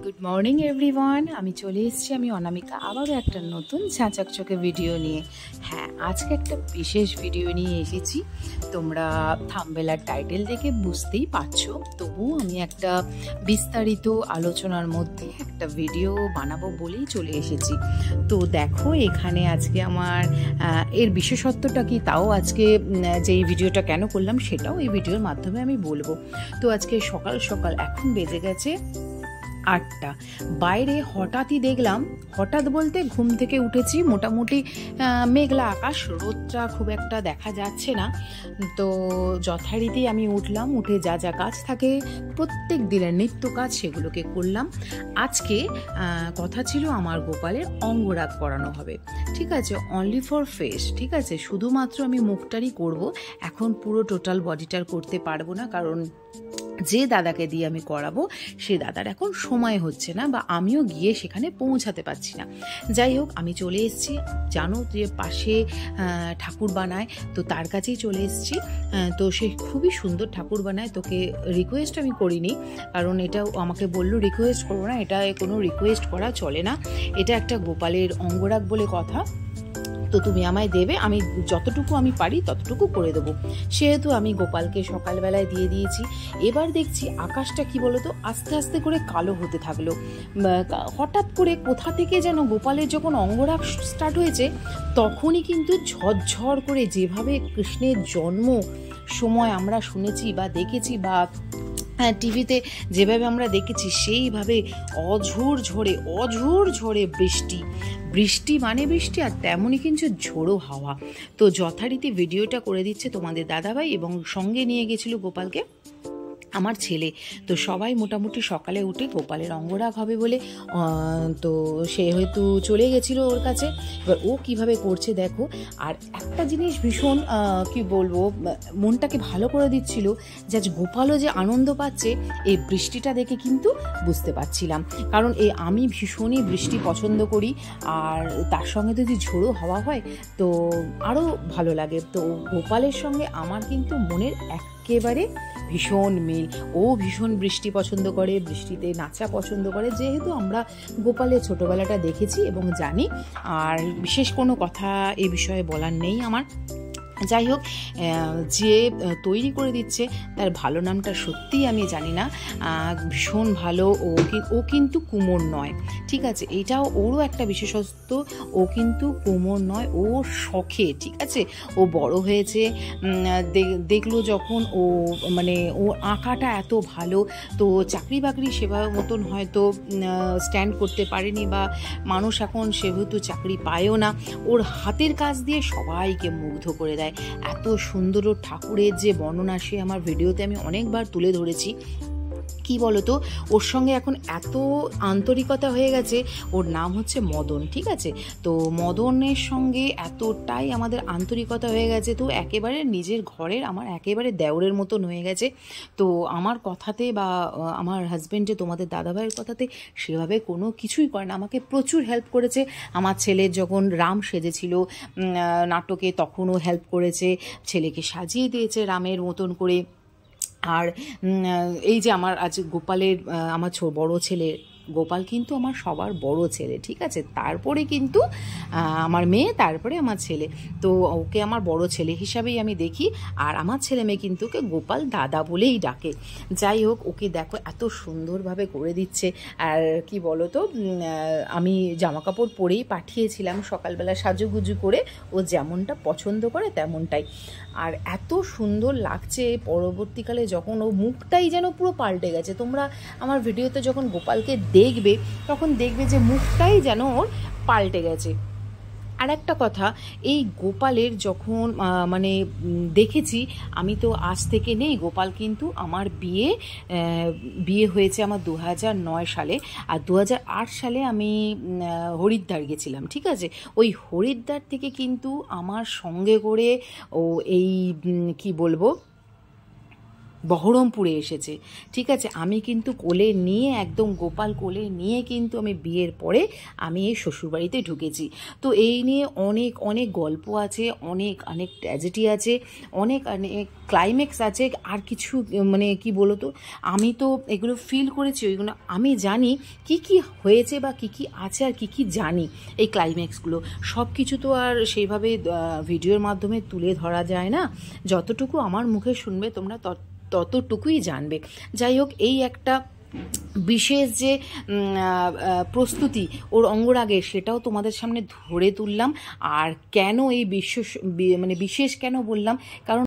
Good morning everyone. আমি চলে এসেছি আমি অনামিকা আবারও একটা নতুন ঝাঁচকচকে ভিডিও নিয়ে। হ্যাঁ, আজকে একটা বিশেষ ভিডিও নিয়ে এসেছি। তোমরা থাম্বনেল আর টাইটেল দেখে বুঝতেই পারছো, তবুও আমি একটা বিস্তারিত আলোচনার মধ্যে একটা ভিডিও বানাবো বলেই চলে এসেছি। তো দেখো এখানে আজকে আমার এর বিশেষত্বটা কি, তাও আজকে যেই ভিডিওটা কেন করলাম সেটাও এই ভিডিওর মাধ্যমে আমি বলবো। তো আজকে সকাল সকাল এখন বেজে গেছে 8টা। বাইরে হঠাৎই দেখলাম, হঠাৎ বলতে ঘুম থেকে উঠেছি, মোটামুটি মেঘলা আকাশ, রোদটা খুব একটা দেখা যাচ্ছে না। তো যথারীতি আমি উঠলাম, উঠে যা যা কাজ থাকে প্রত্যেক দিনের নিত্য কাজ সেগুলোকে করলাম। আজকে কথা ছিল আমার গোপালের অঙ্গরাগ করানো হবে, ঠিক আছে, অনলি ফর ফেস, ঠিক আছে, শুধুমাত্র আমি মুখটারই করব, এখন পুরো টোটাল বডিটার করতে পারবো না, কারণ যে দাদাকে দিয়ে আমি করাবো সে দাদার এখন সময় হচ্ছে না, বা আমিও গিয়ে সেখানে পৌঁছাতে পারছি না। যাই হোক, আমি চলে এসেছি, জানো যে পাশে ঠাকুর বানায়, তো তার কাছেই চলে এসেছি। তো সে খুবই সুন্দর ঠাকুর বানায়। তোকে রিকোয়েস্ট আমি করিনি, কারণ এটাও আমাকে বললো রিকোয়েস্ট করবো না, এটা কোনো রিকোয়েস্ট করা চলে না, এটা একটা গোপালের অঙ্গরাগ বলে কথা। তো তুমি আমায় দেবে, আমি যতটুকু আমি পারি ততটুকু করে দেবো। সেহেতু আমি গোপালকে সকালবেলায় দিয়ে দিয়েছি। এবার দেখছি আকাশটা কি বলতো আস্তে আস্তে করে কালো হতে থাকলো। হঠাৎ করে কোথা থেকে যেন গোপালের যখন অঙ্গরাগ স্টার্ট হয়েছে তখনই কিন্তু ঝরঝর করে, যেভাবে কৃষ্ণের জন্ম সময় আমরা শুনেছি বা দেখেছি, বা টিভিতে যেভাবে আমরা দেখেছি, সেইভাবে অঝোর ঝড়ে বৃষ্টি মানে বৃষ্টি, আর তেমনই কিন্তু ঝোড়ো হাওয়া। তো যথারীতি ভিডিওটা করে দিচ্ছে তোমাদের দাদাভাই, এবং সঙ্গে নিয়ে গেছিল গোপালকে আমার ছেলে। তো সবাই মোটামুটি সকালে উঠে গোপালের অঙ্গরাগ হবে বলে তো সে হয়তো চলে গেছিলো ওর কাছে। এবার ও কিভাবে করছে দেখো। আর একটা জিনিস ভীষণ কি বলবো, মনটাকে ভালো করে দিচ্ছিল, যে আজ গোপালও যে আনন্দ পাচ্ছে এই বৃষ্টিটা দেখে কিন্তু বুঝতে পারছিলাম, কারণ আমি ভীষণই বৃষ্টি পছন্দ করি, আর তার সঙ্গে যদি ঝোড়ো হাওয়া হয় তো আরও ভালো লাগে। তো গোপালের সঙ্গে আমার কিন্তু মনের একেবারে ভীষণ মিল। ও ভীষণ বৃষ্টি পছন্দ করে, বৃষ্টিতে নাচা পছন্দ করে, যেহেতু আমরা গোপালের ছোটোবেলাটা দেখেছি এবং জানি। আর বিশেষ কোনো কথা এ বিষয়ে বলার নেই আমার। যাই হোক, যে তৈরি করে দিচ্ছে তার ভালো নামটা সত্যিই আমি জানি না, ভীষণ ভালো। ও কিন্তু কুমোর নয়, ঠিক আছে, এটাও ওরও একটা বিশেষত্ব। ও কিন্তু কুমোর নয়, ও শখে, ঠিক আছে, ও বড় হয়েছে, দেখলো যখন ও মানে ওর আঁকাটা এত ভালো, তো চাকরি বাকরি সেবা মতন হয়তো স্ট্যান্ড করতে পারেনি, বা মানুষ এখন সেহেতু চাকরি পায়ও না, ওর হাতের কাজ দিয়ে সবাইকে মুগ্ধ করে দেয়। এত সুন্দর ঠাকুরের যে বর্ণনা, সে আমার ভিডিওতে আমি অনেকবার তুলে ধরেছি। কি বলতো, ওর সঙ্গে এখন এত আন্তরিকতা হয়ে গেছে। ওর নাম হচ্ছে মদন, ঠিক আছে, তো মদনের সঙ্গে এতটাই আমাদের আন্তরিকতা হয়ে গেছে, তো একেবারে নিজের ঘরের আমার একেবারে দেওরের মতন হয়ে গেছে। তো আমার কথাতে বা আমার হাজব্যান্ড যে তোমাদের দাদাভাইয়ের কথাতে সেভাবে কোনো কিছুই করে না, আমাকে প্রচুর হেল্প করেছে। আমার ছেলের যখন রাম সেজেছিল নাটকে, তখনও হেল্প করেছে, ছেলেকে সাজিয়ে দিয়েছে রামের মতন করে। আর এই যে আমার আজ গোপালের আমার বড় ছেলে, গোপাল কিন্তু আমার সবার বড় ছেলে, ঠিক আছে, তারপরে কিন্তু আমার মেয়ে, তারপরে আমার ছেলে। তো ওকে আমার বড় ছেলে হিসাবেই আমি দেখি, আর আমার ছেলে মেয়ে কিন্তু ওকে গোপাল দাদা বলেই ডাকে। যাই হোক, ওকে দেখো এত সুন্দরভাবে করে দিচ্ছে। আর কি বলো তো, আমি জামা কাপড় পরেই পাঠিয়েছিলাম সকালবেলা সাজুগুজু করে, ও যেমনটা পছন্দ করে তেমনটাই। আর এত সুন্দর লাগছে পরবর্তীকালে যখন ও মুখটাই যেন পুরো পাল্টে গেছে। তোমরা আমার ভিডিওতে যখন গোপালকে দেখবে তখন দেখবে যে মুখটাই যেন ওর পাল্টে গেছে। আর একটা কথা, এই গোপালের যখন মানে দেখেছি, আমি তো আজ থেকে নেই, গোপাল কিন্তু আমার বিয়ে হয়েছে আমার 2009 সালে, আর 2008 সালে আমি হরিদ্বার গেছিলাম, ঠিক আছে, ওই হরিদ্বার থেকে কিন্তু আমার সঙ্গে করে ও এই কি বলবো বহরমপুরে এসেছে। ঠিক আছে, আমি কিন্তু কোলে নিয়ে একদম গোপাল কোলে নিয়ে কিন্তু আমি বিয়ের পরে আমি এই শ্বশুরবাড়িতে ঢুকেছি। তো এই নিয়ে অনেক অনেক গল্প আছে, অনেক অনেক ট্র্যাজেডি আছে, অনেক অনেক ক্লাইম্যাক্স আছে। আর কিছু মানে কি বলো তো, আমি তো এগুলো ফিল করেছি, ওইগুলো আমি জানি কি কি হয়েছে বা কি কি আছে আর কি কি জানি। এই ক্লাইম্যাক্সগুলো সব কিছু তো আর সেইভাবে ভিডিওর মাধ্যমে তুলে ধরা যায় না। যতটুকু আমার মুখে শুনবে তোমরা ততটুকুই জানবে। যাই হোক, এই একটা বিশেষ যে প্রস্তুতি ওর অঙ্গরাগের, সেটাও তোমাদের সামনে ধরে তুললাম। আর কেন এই মানে বিশেষ কেন বললাম, কারণ